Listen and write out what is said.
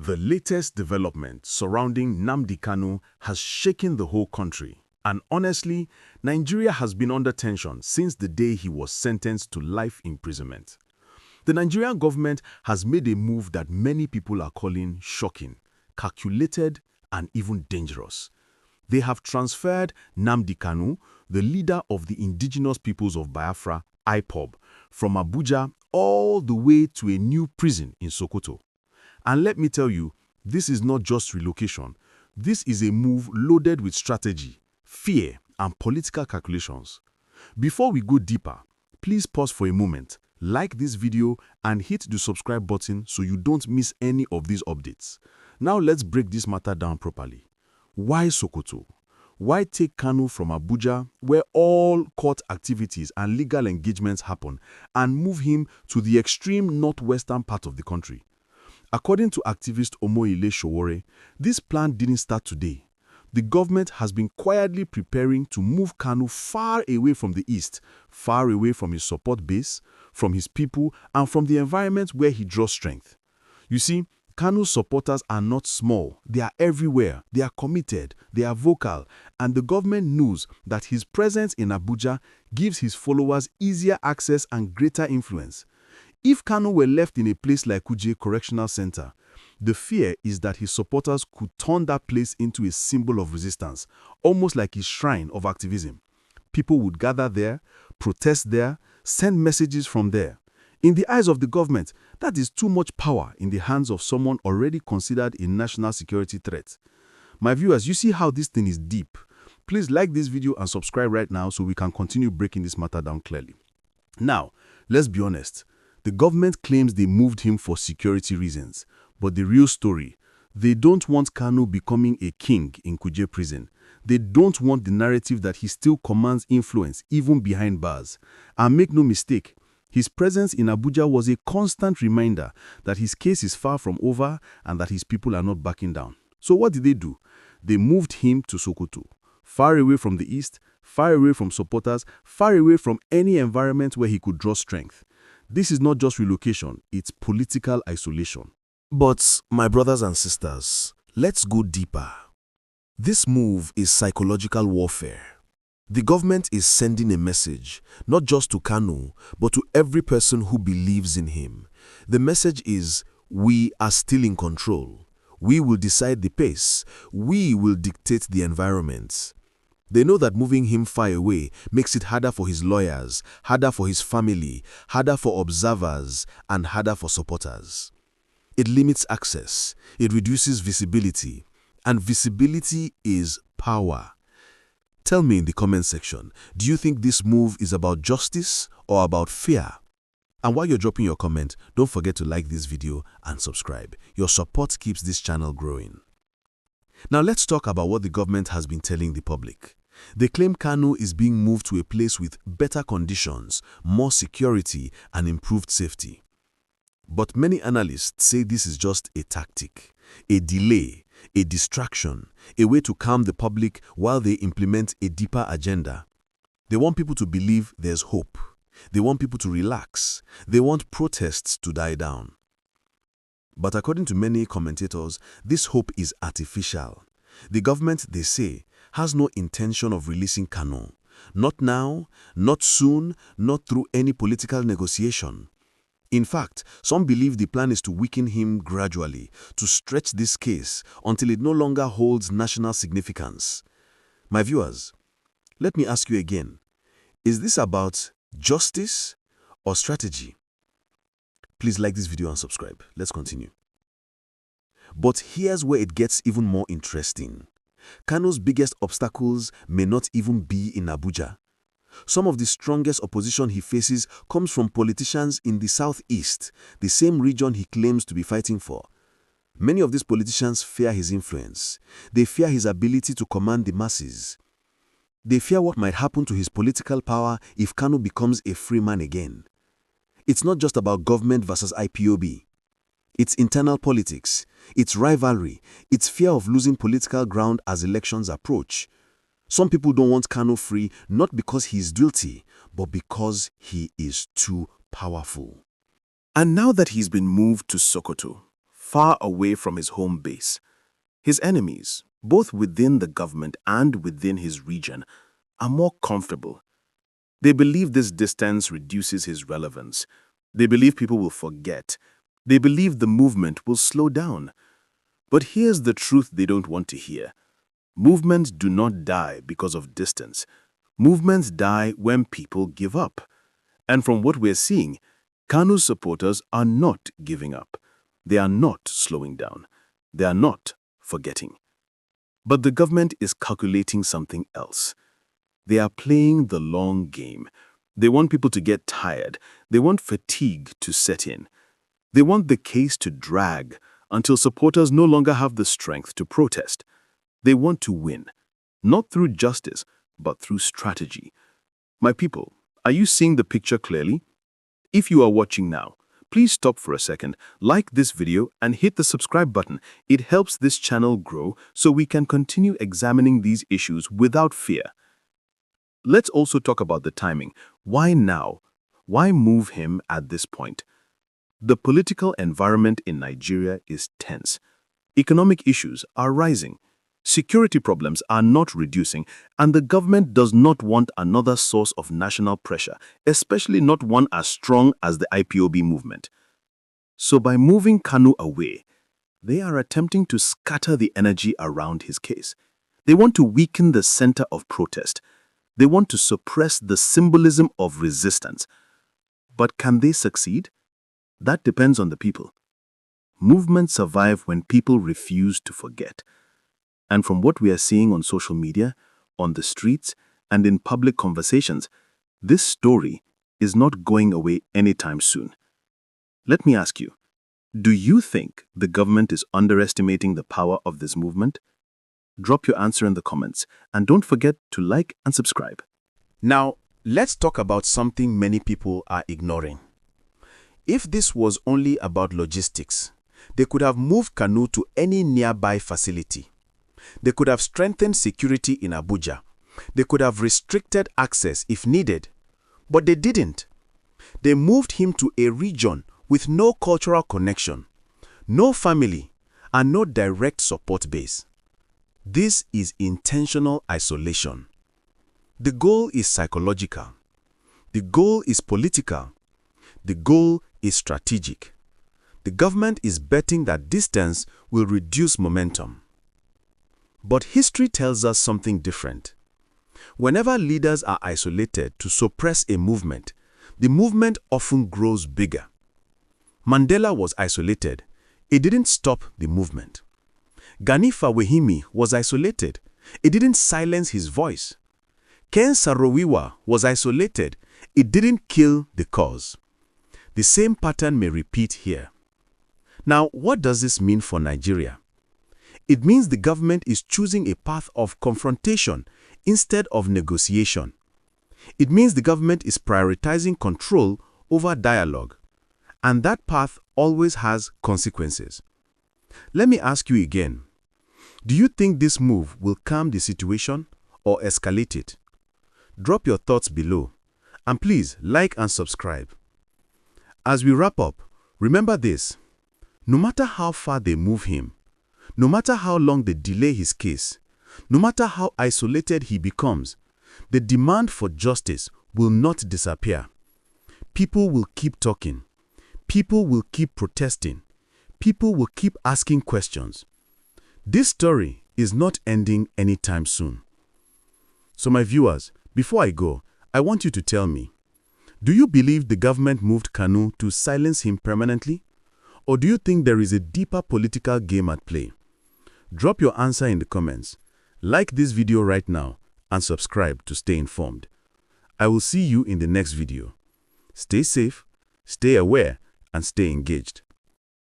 The latest development surrounding Nnamdi Kanu has shaken the whole country. And honestly, Nigeria has been under tension since the day he was sentenced to life imprisonment. The Nigerian government has made a move that many people are calling shocking, calculated, and even dangerous. They have transferred Nnamdi Kanu, the leader of the indigenous peoples of Biafra, IPOB, from Abuja all the way to a new prison in Sokoto. And let me tell you, this is not just relocation. This is a move loaded with strategy, fear, and political calculations. Before we go deeper, please pause for a moment, like this video, and hit the subscribe button so you don't miss any of these updates. Now let's break this matter down properly. Why Sokoto? Why take Kanu from Abuja, where all court activities and legal engagements happen, and move him to the extreme northwestern part of the country? According to activist Omoyele Sowore, this plan didn't start today. The government has been quietly preparing to move Kanu far away from the east, far away from his support base, from his people, and from the environment where he draws strength. You see, Kanu's supporters are not small. They are everywhere. They are committed. They are vocal. And the government knows that his presence in Abuja gives his followers easier access and greater influence. If Kanu were left in a place like Kuje Correctional Center, the fear is that his supporters could turn that place into a symbol of resistance, almost like a shrine of activism. People would gather there, protest there, send messages from there. In the eyes of the government, that is too much power in the hands of someone already considered a national security threat. My viewers, you see how this thing is deep. Please like this video and subscribe right now so we can continue breaking this matter down clearly. Now, let's be honest. The government claims they moved him for security reasons, but the real story, they don't want Kanu becoming a king in Kuje prison. They don't want the narrative that he still commands influence even behind bars. And make no mistake, his presence in Abuja was a constant reminder that his case is far from over and that his people are not backing down. So what did they do? They moved him to Sokoto, far away from the east, far away from supporters, far away from any environment where he could draw strength. This is not just relocation, it's political isolation. But, my brothers and sisters, let's go deeper. This move is psychological warfare. The government is sending a message, not just to Kanu, but to every person who believes in him. The message is, we are still in control. We will decide the pace. We will dictate the environment. They know that moving him far away makes it harder for his lawyers, harder for his family, harder for observers, and harder for supporters. It limits access, it reduces visibility, and visibility is power. Tell me in the comment section, do you think this move is about justice or about fear? And while you're dropping your comment, don't forget to like this video and subscribe. Your support keeps this channel growing. Now let's talk about what the government has been telling the public. They claim Kanu is being moved to a place with better conditions, more security, and improved safety. But many analysts say this is just a tactic, a delay, a distraction, a way to calm the public while they implement a deeper agenda. They want people to believe there's hope. They want people to relax. They want protests to die down. But according to many commentators, this hope is artificial. The government, they say, has no intention of releasing Kanu. Not now, not soon, not through any political negotiation. In fact, some believe the plan is to weaken him gradually, to stretch this case until it no longer holds national significance. My viewers, let me ask you again, is this about justice or strategy? Please like this video and subscribe. Let's continue. But here's where it gets even more interesting. Kanu's biggest obstacles may not even be in Abuja. Some of the strongest opposition he faces comes from politicians in the southeast, the same region he claims to be fighting for. Many of these politicians fear his influence. They fear his ability to command the masses. They fear what might happen to his political power if Kanu becomes a free man again. It's not just about government versus IPOB. It's internal politics, it's rivalry, it's fear of losing political ground as elections approach. Some people don't want Kanu free not because he is guilty, but because he is too powerful. And now that he's been moved to Sokoto, far away from his home base. His enemies, both within the government and within his region, are more comfortable. They believe this distance reduces his relevance. They believe people will forget. They believe the movement will slow down. But here's the truth they don't want to hear. Movements do not die because of distance. Movements die when people give up. And from what we're seeing, Kanu's supporters are not giving up. They are not slowing down. They are not forgetting. But the government is calculating something else. They are playing the long game. They want people to get tired. They want fatigue to set in. They want the case to drag until supporters no longer have the strength to protest. They want to win, not through justice, but through strategy. My people, are you seeing the picture clearly? If you are watching now, please stop for a second, like this video and hit the subscribe button. It helps this channel grow so we can continue examining these issues without fear. Let's also talk about the timing. Why now? Why move him at this point? The political environment in Nigeria is tense. Economic issues are rising. Security problems are not reducing, and the government does not want another source of national pressure, especially not one as strong as the IPOB movement. So by moving Kanu away, they are attempting to scatter the energy around his case. They want to weaken the center of protest. They want to suppress the symbolism of resistance. But can they succeed? That depends on the people. Movements survive when people refuse to forget. And from what we are seeing on social media, on the streets, and in public conversations, this story is not going away anytime soon. Let me ask you, do you think the government is underestimating the power of this movement? Drop your answer in the comments, and don't forget to like and subscribe. Now, let's talk about something many people are ignoring. If this was only about logistics, they could have moved Kanu to any nearby facility. They could have strengthened security in Abuja. They could have restricted access if needed. But they didn't. They moved him to a region with no cultural connection, no family, and no direct support base. This is intentional isolation. The goal is psychological. The goal is political. The goal is strategic. The government is betting that distance will reduce momentum. But history tells us something different. Whenever leaders are isolated to suppress a movement, the movement often grows bigger. Mandela was isolated. It didn't stop the movement. Gani Fawehimi was isolated. It didn't silence his voice. Ken Saro-Wiwa was isolated. It didn't kill the cause. The same pattern may repeat here. Now, what does this mean for Nigeria? It means the government is choosing a path of confrontation instead of negotiation. It means the government is prioritizing control over dialogue. And that path always has consequences. Let me ask you again. Do you think this move will calm the situation or escalate it? Drop your thoughts below. And please like and subscribe. As we wrap up, remember this. No matter how far they move him, no matter how long they delay his case, no matter how isolated he becomes, the demand for justice will not disappear. People will keep talking. People will keep protesting. People will keep asking questions. This story is not ending anytime soon. So my viewers, before I go, I want you to tell me, do you believe the government moved Kanu to silence him permanently? Or do you think there is a deeper political game at play? Drop your answer in the comments. Like this video right now and subscribe to stay informed. I will see you in the next video. Stay safe, stay aware, and stay engaged.